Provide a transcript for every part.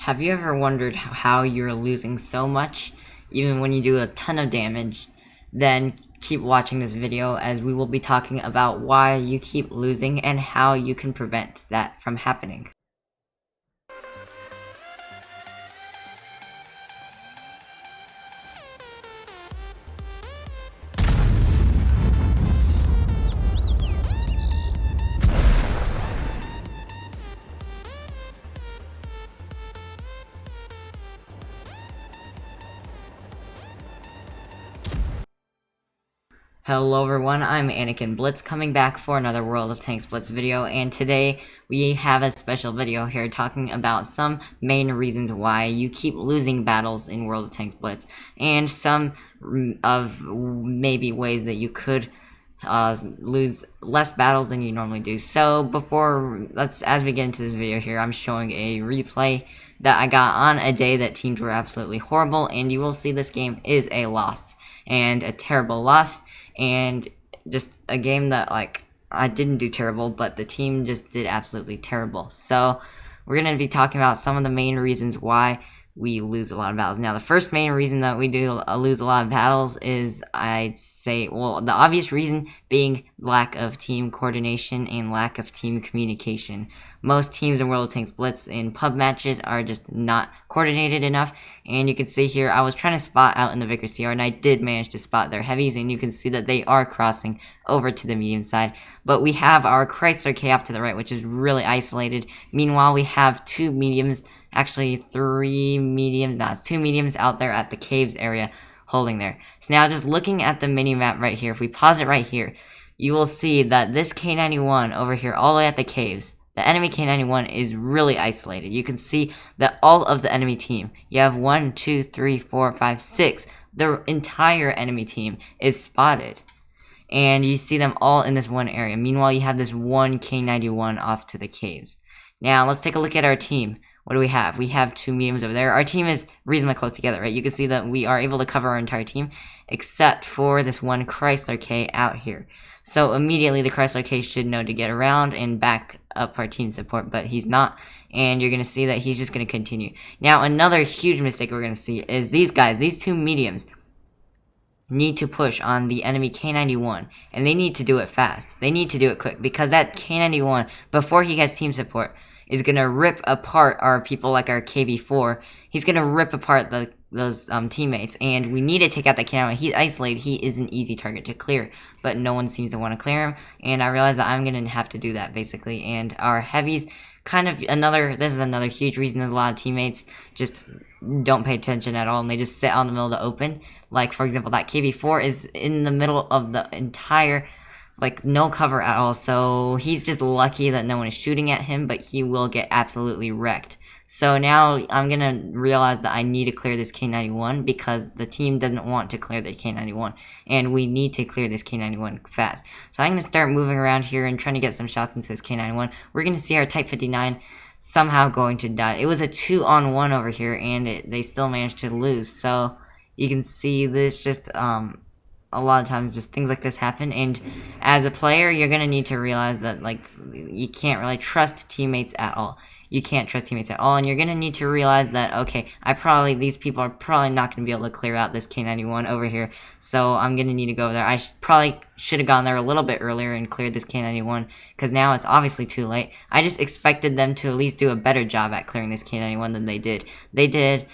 Have you ever wondered how you're losing so much, even when you do a ton of damage? Then keep watching this video as we will be talking about why you keep losing and how you can prevent that from happening. Hello everyone, I'm Anakin Blitz coming back for another World of Tanks Blitz video, and today we have a special video here talking about some main reasons why you keep losing battles in World of Tanks Blitz, and some of maybe ways that you could lose less battles than you normally do. So as we get into this video here, I'm showing a replay that I got on a day that teams were absolutely horrible, and you will see this game is a loss, and a terrible loss, and just a game that, like, I didn't do terrible, but the team just did absolutely terrible. So we're going to be talking about some of the main reasons why we lose a lot of battles. Now, the first main reason that we do lose a lot of battles is, I'd say, well, the obvious reason being lack of team coordination and lack of team communication. Most teams in World of Tanks Blitz in pub matches are just not coordinated enough, and you can see here, I was trying to spot out in the Vickers CR, and I did manage to spot their heavies, and you can see that they are crossing over to the medium side, but we have our Chrysler K off to the right, which is really isolated. Meanwhile, we have two mediums, actually three mediums, no, it's two mediums out there at the caves area holding there. So now just looking at the mini map right here, if we pause it right here, you will see that this K91 over here all the way at the caves, the enemy K91 is really isolated. You can see that all of the enemy team, you have 1, 2, 3, 4, 5, 6, the entire enemy team is spotted. And you see them all in this one area. Meanwhile, you have this one K91 off to the caves. Now, let's take a look at our team. What do we have? We have two mediums over there. Our team is reasonably close together, right? You can see that we are able to cover our entire team, except for this one Chrysler K out here. So immediately the Chrysler K should know to get around and back up our team support, but he's not, and you're going to see that he's just going to continue. Now, another huge mistake we're going to see is these guys, these two mediums, need to push on the enemy K91, and they need to do it fast. They need to do it quick, because that K91, before he gets team support, is going to rip apart our people like our KV4. He's going to rip apart those teammates, and we need to take out that K91. He's isolated. He is an easy target to clear, but no one seems to want to clear him, and I realize that I'm going to have to do that, basically. And our heavies, this is another huge reason that a lot of teammates just don't pay attention at all, and they just sit out in the middle of the open. Like, for example, that KV4 is in the middle of the entire, like, no cover at all, so he's just lucky that no one is shooting at him, but he will get absolutely wrecked. So now I'm gonna realize that I need to clear this K91 because the team doesn't want to clear the K91, and we need to clear this K91 fast. So I'm gonna start moving around here and trying to get some shots into this K91. We're gonna see our Type 59 somehow going to die. It was a 2-on-1 over here, and they still managed to lose. So you can see this just a lot of times just things like this happen, and as a player you're gonna need to realize that, like, you can't really trust teammates at all. You can't trust teammates at all, and you're gonna need to realize that, okay, these people are probably not gonna be able to clear out this K91 over here, so I'm gonna need to go over there. I probably should have gone there a little bit earlier and cleared this K91, because now it's obviously too late. I just expected them to at least do a better job at clearing this K91 than they did. They did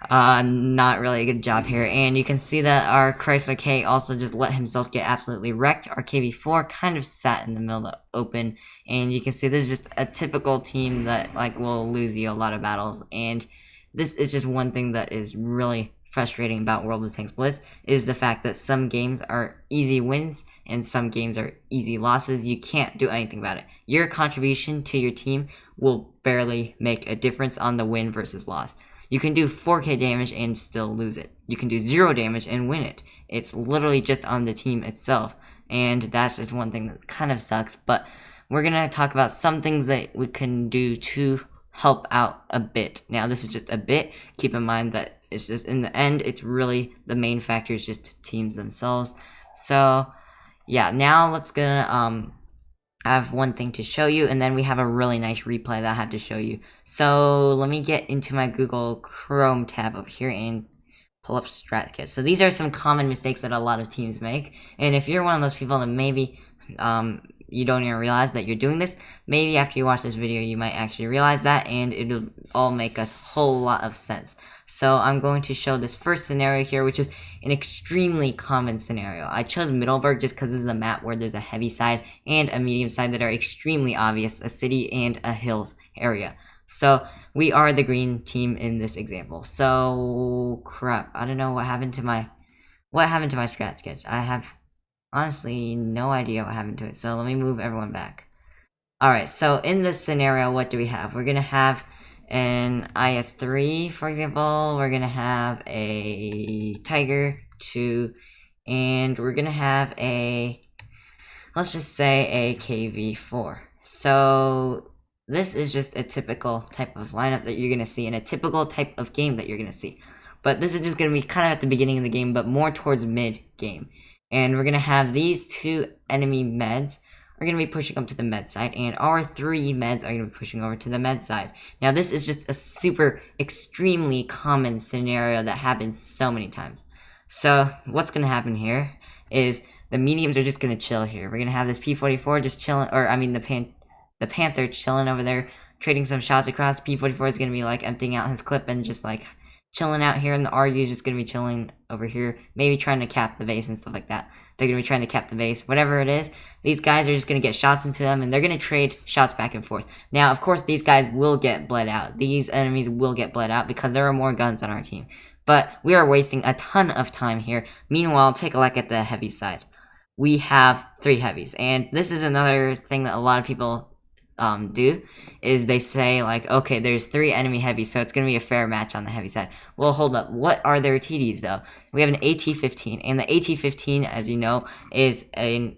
not really a good job here, and you can see that our Chrysler K also just let himself get absolutely wrecked. Our KV4 kind of sat in the middle of the open, and you can see this is just a typical team that, like, will lose you a lot of battles, and this is just one thing that is really frustrating about World of Tanks Blitz, is the fact that some games are easy wins and some games are easy losses. You can't do anything about it. Your contribution to your team will barely make a difference on the win versus loss. You can do 4k damage and still lose it. You can do 0 damage and win it. It's literally just on the team itself. And that's just one thing that kind of sucks. But we're going to talk about some things that we can do to help out a bit. Now, this is just a bit. Keep in mind that it's just, in the end, it's really the main factor is just teams themselves. So, yeah, now let's I have one thing to show you, and then we have a really nice replay that I have to show you. So let me get into my Google Chrome tab up here and pull up strat kit. So these are some common mistakes that a lot of teams make, and if you're one of those people that maybe you don't even realize that you're doing this, maybe after you watch this video you might actually realize that, and it'll all make a whole lot of sense. So I'm going to show this first scenario here, which is an extremely common scenario. I chose Middleburg just because this is a map where there's a heavy side and a medium side that are extremely obvious, a city and a hills area. So we are the green team in this example. So crap, I don't know what happened to my strat sketch. I have honestly no idea what happened to it. So let me move everyone back. Alright, so in this scenario, what do we have? We're gonna have an IS-3, for example. We're gonna have a Tiger 2, and we're gonna have a, let's just say a KV-4. So this is just a typical type of lineup that you're gonna see in a typical type of game that you're gonna see. But this is just gonna be kind of at the beginning of the game, but more towards mid-game. And we're gonna have these two enemy meds are going to be pushing up to the med side, and our 3 meds are going to be pushing over to the med side. Now, this is just a super, extremely common scenario that happens so many times. So, what's going to happen here is the mediums are just going to chill here. We're going to have this P-44 just chilling, or I mean the Panther chilling over there, trading some shots across. P-44 is going to be like emptying out his clip and just like chilling out here, and the RU is just going to be chilling over here, maybe trying to cap the base and stuff like that. They're going to be trying to cap the base, whatever it is. These guys are just going to get shots into them, and they're going to trade shots back and forth. Now, of course, these guys will get bled out. These enemies will get bled out because there are more guns on our team. But we are wasting a ton of time here. Meanwhile, take a look at the heavy side. We have 3 heavies, and this is another thing that a lot of people do, is they say like, okay, there's 3 enemy heavies, so it's going to be a fair match on the heavy side. Well, hold up. What are their TDs, though? We have an AT-15, and the AT-15, as you know, is a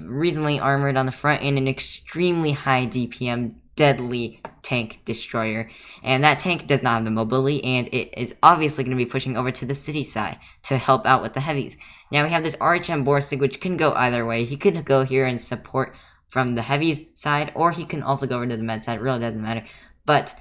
reasonably armored on the front and an extremely high DPM deadly tank destroyer. And that tank does not have the mobility, and it is obviously going to be pushing over to the city side to help out with the heavies. Now, we have this RHM Borsig, which can go either way. He could go here and support from the heavies side, or he can also go over to the med side. It really doesn't matter. But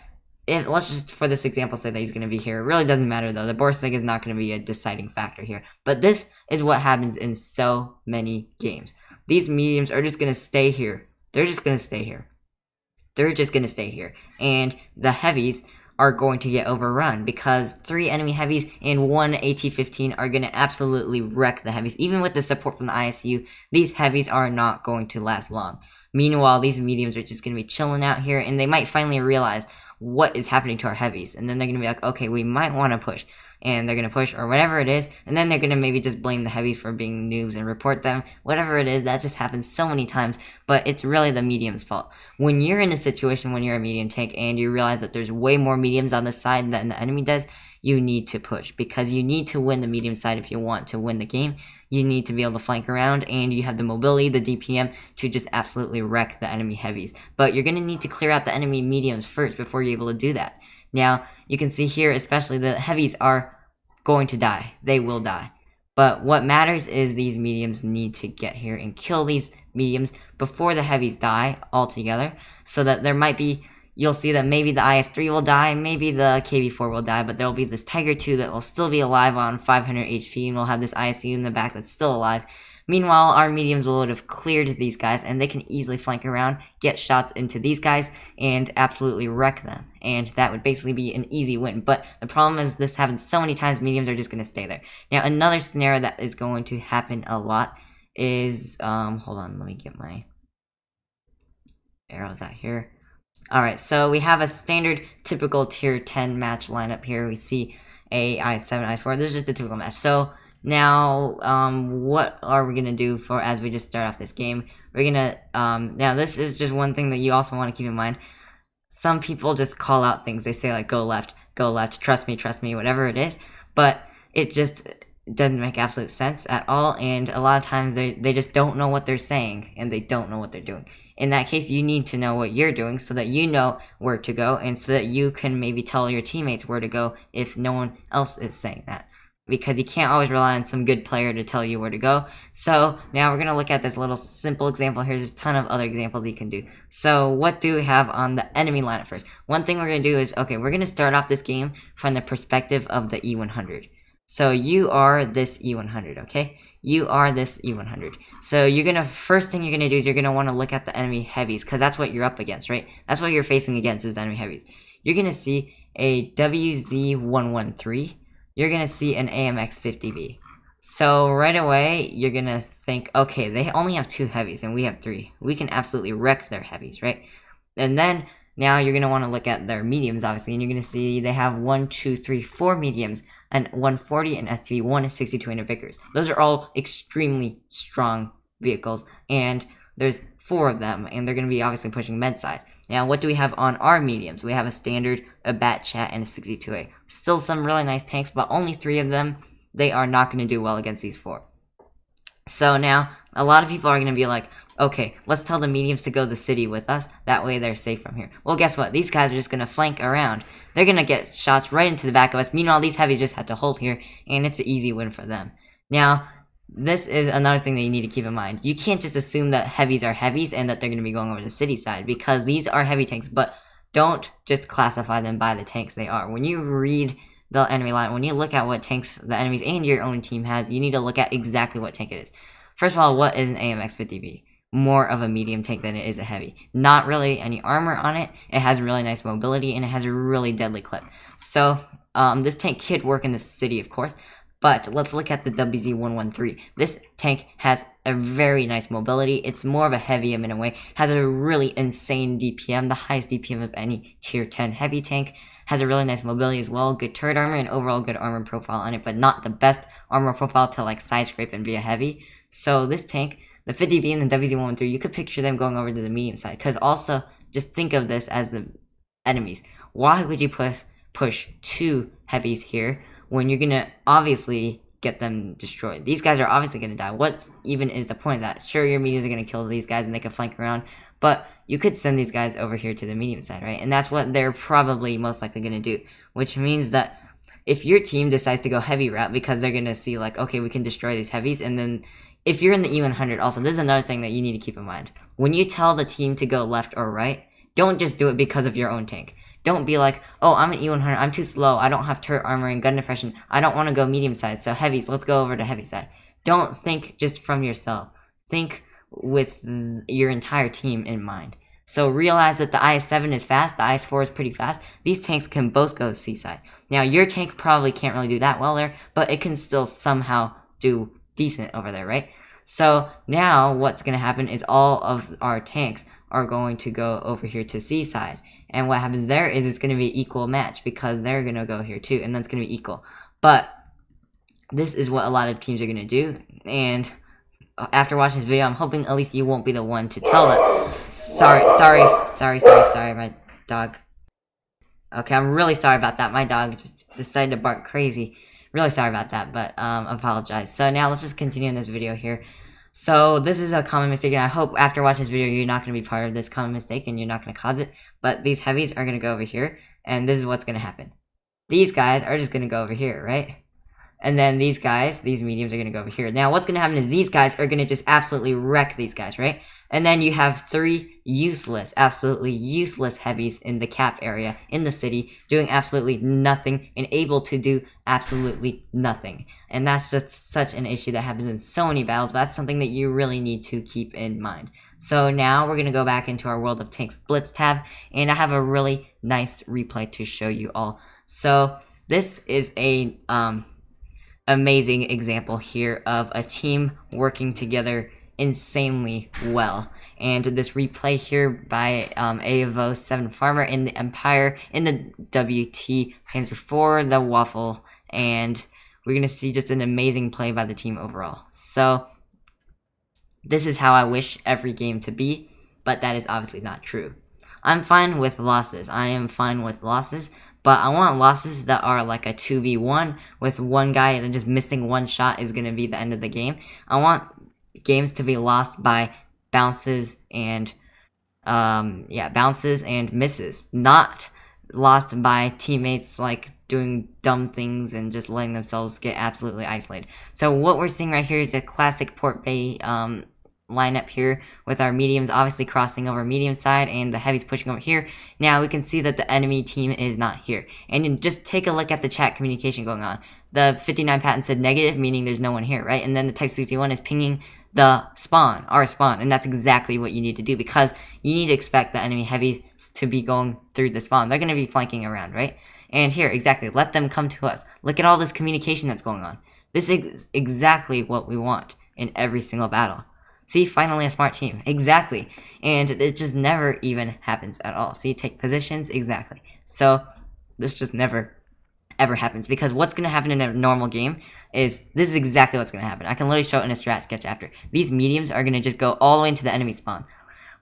let's just, for this example, say that he's going to be here. It really doesn't matter, though. The Borsig is not going to be a deciding factor here. But this is what happens in so many games. These mediums are just going to stay here. They're just going to stay here. They're just going to stay here. And the heavies are going to get overrun because 3 enemy heavies and 1 AT-15 are going to absolutely wreck the heavies. Even with the support from the ISU, these heavies are not going to last long. Meanwhile, these mediums are just going to be chilling out here, and they might finally realize what is happening to our heavies. And then they're going to be like, okay, we might want to push. And they're going to push, or whatever it is, and then they're going to maybe just blame the heavies for being noobs and report them. Whatever it is, that just happens so many times, but it's really the medium's fault. When you're in a situation when you're a medium tank and you realize that there's way more mediums on the side than the enemy does, you need to push, because you need to win the medium side if you want to win the game. You need to be able to flank around, and you have the mobility, the DPM, to just absolutely wreck the enemy heavies. But you're going to need to clear out the enemy mediums first before you're able to do that. Now, you can see here, especially the heavies are going to die. They will die. But what matters is these mediums need to get here and kill these mediums before the heavies die altogether, so that there might be, you'll see that maybe the IS-3 will die, maybe the KV-4 will die, but there will be this Tiger 2 that will still be alive on 500 HP, and we'll have this ISU in the back that's still alive. Meanwhile, our mediums will have cleared these guys, and they can easily flank around, get shots into these guys, and absolutely wreck them. And that would basically be an easy win. But the problem is this happens so many times, mediums are just going to stay there. Now, another scenario that is going to happen a lot is, hold on, let me get my arrows out here. Alright, so we have a standard, typical tier 10 match lineup here. We see a I7, I4. This is just a typical match. So, now, what are we gonna do for as we just start off this game? We're gonna, now this is just one thing that you also want to keep in mind. Some people just call out things. They say like, go left, trust me, whatever it is. But it just doesn't make absolute sense at all. And a lot of times they just don't know what they're saying, and they don't know what they're doing. In that case, you need to know what you're doing so that you know where to go, and so that you can maybe tell your teammates where to go if no one else is saying that. because you can't always rely on some good player to tell you where to go. So now we're going to look at this little simple example here. There's a ton of other examples you can do. So what do we have on the enemy lineup first? One thing we're going to do is, okay, we're going to start off this game from the perspective of the E100. So you are this E100, okay? You are this E100. So you're going to, first thing you're going to do is you're going to want to look at the enemy heavies, because that's what you're up against, right? That's what you're facing against is the enemy heavies. You're going to see a WZ-113. You're going to see an AMX-50B. So right away, you're going to think, okay, they only have 2 heavies and we have 3. We can absolutely wreck their heavies, right? And then now you're going to want to look at their mediums, obviously, and you're going to see they have 1, 2, 3, 4 mediums, and 140, an STB1, a 62, and a Vickers. Those are all extremely strong vehicles, and there's 4 of them, and they're going to be obviously pushing med side. Now, what do we have on our mediums? We have a standard, a bat chat, and a 62A. Still some really nice tanks, but only 3 of them. They are not going to do well against these 4. So now, a lot of people are going to be like, okay, let's tell the mediums to go to the city with us. That way they're safe from here. Well, guess what? These guys are just going to flank around. They're going to get shots right into the back of us. Meanwhile, these heavies just have to hold here, and it's an easy win for them. Now, this is another thing that you need to keep in mind. You can't just assume that heavies are heavies and that they're going to be going over the city side, because these are heavy tanks, but don't just classify them by the tanks they are. When you read the enemy line, when you look at what tanks the enemies and your own team has, you need to look at exactly what tank it is. First of all, what is an AMX-50B? More of a medium tank than it is a heavy. Not really any armor on it. It has really nice mobility, and it has a really deadly clip. So, this tank could work in the city, of course. But let's look at the WZ-113. This tank has a very nice mobility. It's more of a heavy in a way. Has a really insane DPM, the highest DPM of any tier 10 heavy tank. Has a really nice mobility as well. Good turret armor and overall good armor profile on it, but not the best armor profile to like side scrape and be a heavy. So this tank, the 50B and the WZ-113, you could picture them going over to the medium side. Because also, just think of this as the enemies. Why would you push 2 heavies here when you're gonna obviously get them destroyed? These guys are obviously gonna die. What even is the point of that? Sure, your mediums are gonna kill these guys and they can flank around, but you could send these guys over here to the medium side, right? And that's what they're probably most likely gonna do, which means that if your team decides to go heavy route because they're gonna see like, okay, we can destroy these heavies, and then if you're in the E100 also, this is another thing that you need to keep in mind. When you tell the team to go left or right, don't just do it because of your own tank. Don't be like, oh, I'm an E100, I'm too slow, I don't have turret armor and gun depression, I don't want to go medium side, so heavies, let's go over to heavy side. Don't think just from yourself. Think with your entire team in mind. So realize that the IS-7 is fast, the IS-4 is pretty fast. These tanks can both go C-side. Now, your tank probably can't really do that well there, but it can still somehow do decent over there, right? So now what's going to happen is all of our tanks are going to go over here to C-side. And what happens there is it's going to be an equal match because they're going to go here too, and that's going to be equal. But this is what a lot of teams are going to do, and after watching this video, I'm hoping at least you won't be the one to tell them. Sorry, my dog. Okay, I'm really sorry about that. My dog just decided to bark crazy. Really sorry about that, but apologize. So now let's just continue in this video here. So this is a common mistake, and I hope after watching this video, you're not going to be part of this common mistake, and you're not going to cause it. But these heavies are going to go over here, and this is what's going to happen. These guys are just going to go over here, right? And then these guys, these mediums are going to go over here. Now, what's going to happen is these guys are going to just absolutely wreck these guys, right? And then you have 3 useless, absolutely useless heavies in the cap area, in the city, doing absolutely nothing, and able to do absolutely nothing. And that's just such an issue that happens in so many battles, but that's something that you really need to keep in mind. So now we're going to go back into our World of Tanks Blitz tab, and I have a really nice replay to show you all. So this is a amazing example here of a team working together insanely well. And this replay here by AVO 7 Farmer in the EMPRE, in the WT Panzer IV, the Waffle, and we're going to see just an amazing play by the team overall. So this is how I wish every game to be, but that is obviously not true. I'm fine with losses. I am fine with losses, but I want losses that are like a 2v1 with one guy and just missing one shot is going to be the end of the game. I want games to be lost by bounces and bounces and misses, not lost by teammates like doing dumb things and just letting themselves get absolutely isolated. So what we're seeing right here is a classic Port Bay lineup here with our mediums obviously crossing over medium side and the heavies pushing over here. Now we can see that the enemy team is not here. And then just take a look at the chat communication going on. The 59 patent said negative, meaning there's no one here, right? And then the Type 61 is pinging the spawn, our spawn, and that's exactly what you need to do because you need to expect the enemy heavies to be going through the spawn. They're going to be flanking around, right? And here, exactly, let them come to us. Look at all this communication that's going on. This is exactly what we want in every single battle. See, finally a smart team. Exactly. And it just never even happens at all. See, take positions. Exactly. So, this just never, ever happens. Because what's going to happen in a normal game is, this is exactly what's going to happen. I can literally show it in a strat sketch after. These mediums are going to just go all the way into the enemy spawn.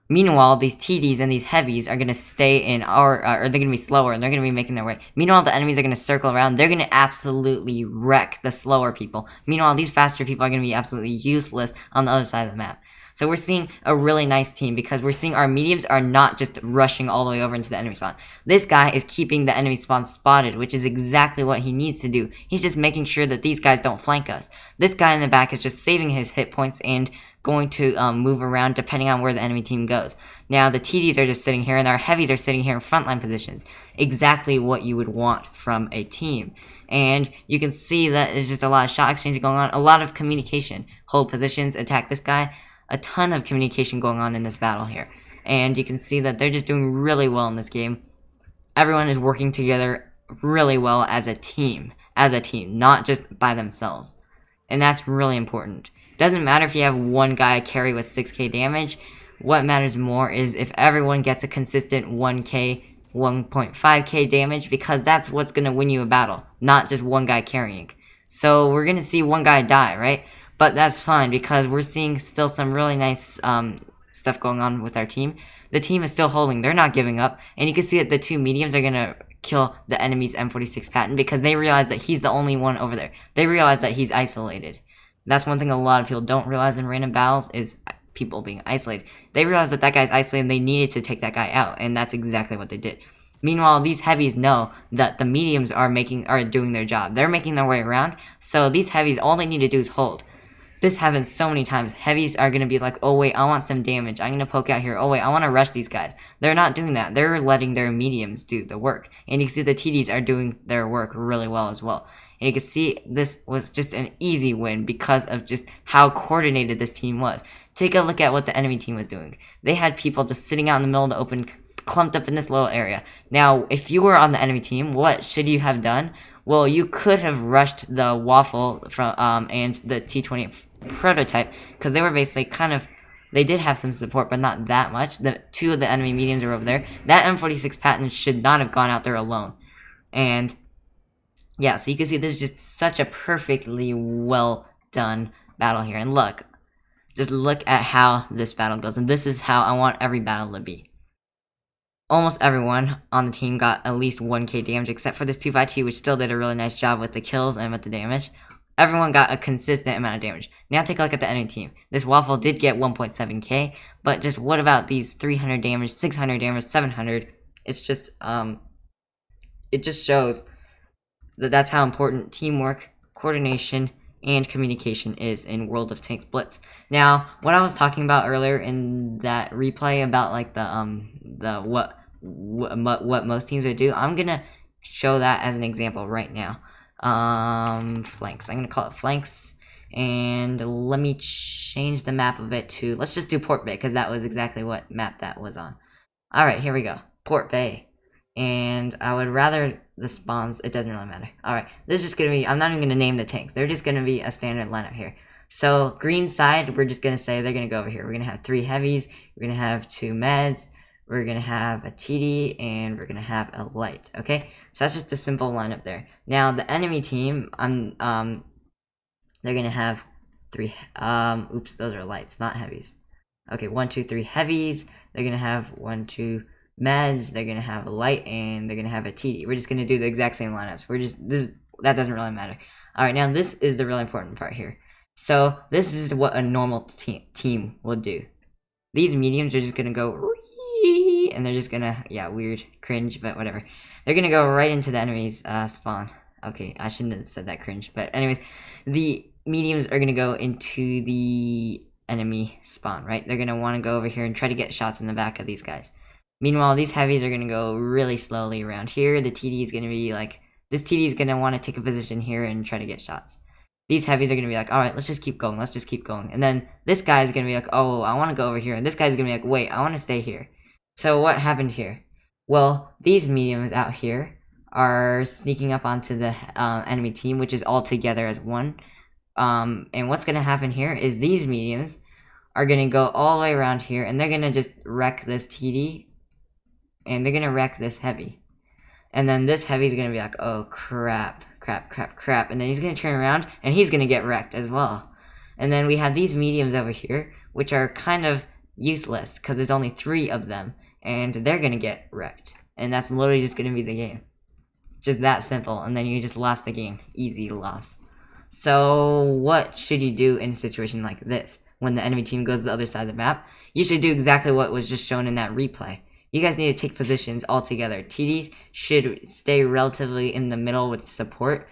Meanwhile, these TDs and these heavies are going to stay in our, or they're going to be slower, and they're going to be making their way. Meanwhile, the enemies are going to circle around. They're going to absolutely wreck the slower people. Meanwhile, these faster people are going to be absolutely useless on the other side of the map. So we're seeing a really nice team because we're seeing our mediums are not just rushing all the way over into the enemy spawn. This guy is keeping the enemy spawn spotted, which is exactly what he needs to do. He's just making sure that these guys don't flank us. This guy in the back is just saving his hit points and going to move around depending on where the enemy team goes. Now, the TDs are just sitting here, and our heavies are sitting here in frontline positions. Exactly what you would want from a team. And you can see that there's just a lot of shot exchange going on, a lot of communication. Hold positions, attack this guy. A ton of communication going on in this battle here. And you can see that they're just doing really well in this game. Everyone is working together really well as a team, not just by themselves. And that's really important. Doesn't matter if you have one guy carry with 6k damage. What matters more is if everyone gets a consistent 1k, 1.5k damage, because that's what's going to win you a battle, not just one guy carrying. So we're going to see one guy die, right? But that's fine because we're seeing still some really nice stuff going on with our team. The team is still holding. They're not giving up. And you can see that the two mediums are going to kill the enemy's M46 patent because they realize that he's the only one over there. They realize that he's isolated. That's one thing a lot of people don't realize in random battles is people being isolated. They realize that that guy's isolated and they needed to take that guy out, and that's exactly what they did. Meanwhile, these heavies know that the mediums are doing their job. They're making their way around, so these heavies, all they need to do is hold. This happens so many times. Heavies are going to be like, oh wait, I want some damage. I'm going to poke out here. Oh wait, I want to rush these guys. They're not doing that. They're letting their mediums do the work. And you can see the TDs are doing their work really well as well. And you can see this was just an easy win because of just how coordinated this team was. Take a look at what the enemy team was doing. They had people just sitting out in the middle of the open, clumped up in this little area. Now, if you were on the enemy team, what should you have done? Well, you could have rushed the Waffle from and the T-20 prototype, because they were basically they did have some support, but not that much. The two of the enemy mediums are over there. That M46 patent should not have gone out there alone. And yeah, so you can see this is just such a perfectly well done battle here. And look, just look at how this battle goes. And this is how I want every battle to be. Almost everyone on the team got at least 1k damage, except for this 252, which still did a really nice job with the kills and with the damage. Everyone got a consistent amount of damage. Now take a look at the enemy team. This Waffle did get 1.7k, but just what about these 300 damage, 600 damage, 700? It's just, it just shows that that's how important teamwork, coordination, and communication is in World of Tanks Blitz. Now, what I was talking about earlier in that replay about like what most teams would do, I'm gonna show that as an example right now. Flanks. I'm gonna call it flanks, and let me change the map of it to, let's just do Port Bay, because that was exactly what map that was on. Alright, here we go. Port Bay. And I would rather the spawns, it doesn't really matter. Alright, this is just gonna be, I'm not even gonna name the tanks. They're just gonna be a standard lineup here. So, green side, we're just gonna say they're gonna go over here. We're gonna have 3 heavies, we're gonna have 2 meds, we're gonna have a TD, and we're gonna have a light, okay? So that's just a simple lineup there. Now, the enemy team, they're gonna have 3, oops, those are lights, not heavies. Okay, 1, 2, 3 heavies, they're gonna have 1, 2 meds, they're gonna have a light, and they're gonna have a TD. We're just gonna do the exact same lineups. That doesn't really matter. Alright, now this is the really important part here. So, this is what a normal team will do. These mediums are just gonna go, and they're just gonna, yeah, weird, cringe, but whatever. they're gonna go right into the enemy's spawn. Okay, I shouldn't have said that, cringe. But anyways, the mediums are gonna go into the enemy spawn, right? They're gonna want to go over here and try to get shots in the back of these guys. Meanwhile, these heavies are gonna go really slowly around here. The TD is gonna be like, this TD is gonna want to take a position here and try to get shots. These heavies are gonna be like, alright, let's just keep going, let's just keep going. And then this guy is gonna be like, oh, I want to go over here. And this guy's gonna be like, wait, I want to stay here. So what happened here? Well, these mediums out here are sneaking up onto the enemy team, which is all together as one. And what's gonna happen here is these mediums are gonna go all the way around here, and they're gonna just wreck this TD, and they're gonna wreck this heavy. And then this heavy is gonna be like, oh crap, and then he's gonna turn around, and he's gonna get wrecked as well. And then we have these mediums over here, which are kind of useless, because there's only 3 of them, and they're gonna get wrecked. And that's literally just gonna be the game. Just that simple, and then you just lost the game. Easy loss. So what should you do in a situation like this? When the enemy team goes to the other side of the map, you should do exactly what was just shown in that replay. You guys need to take positions all together. TDs should stay relatively in the middle with support.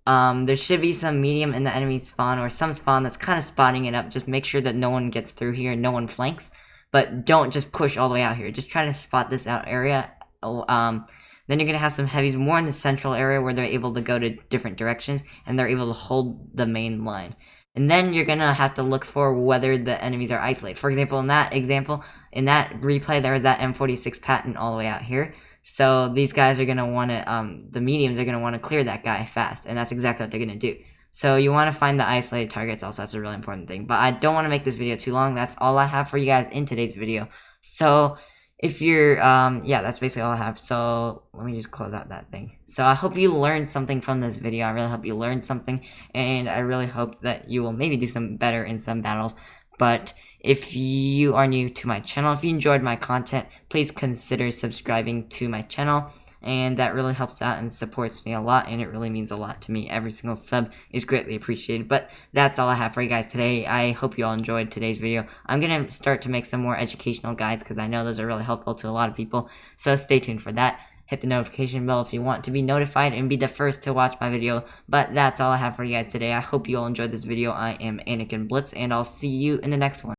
There should be some medium in the enemy spawn, or some spawn that's kind of spotting it up. Just make sure that no one gets through here and no one flanks. But don't just push all the way out here. Just try to spot this out area. Then you're going to have some heavies more in the central area where they're able to go to different directions, and they're able to hold the main line. And then you're going to have to look for whether the enemies are isolated. For example, in that replay, there was that M46 patent all the way out here. So these guys are going to want to, the mediums are going to want to clear that guy fast, and that's exactly what they're going to do. So you want to find the isolated targets also. That's a really important thing. But I don't want to make this video too long. That's all I have for you guys in today's video. So if you're, yeah, that's basically all I have. So let me just close out that thing. So I hope you learned something from this video. I really hope you learned something, and I really hope that you will maybe do some better in some battles. But if you are new to my channel, if you enjoyed my content, please consider subscribing to my channel. And that really helps out and supports me a lot, and it really means a lot to me. Every single sub is greatly appreciated. But that's all I have for you guys today. I hope you all enjoyed today's video. I'm going to start to make some more educational guides, because I know those are really helpful to a lot of people. So stay tuned for that. Hit the notification bell if you want to be notified and be the first to watch my video. But that's all I have for you guys today. I hope you all enjoyed this video. I am Anakin Blitz, and I'll see you in the next one.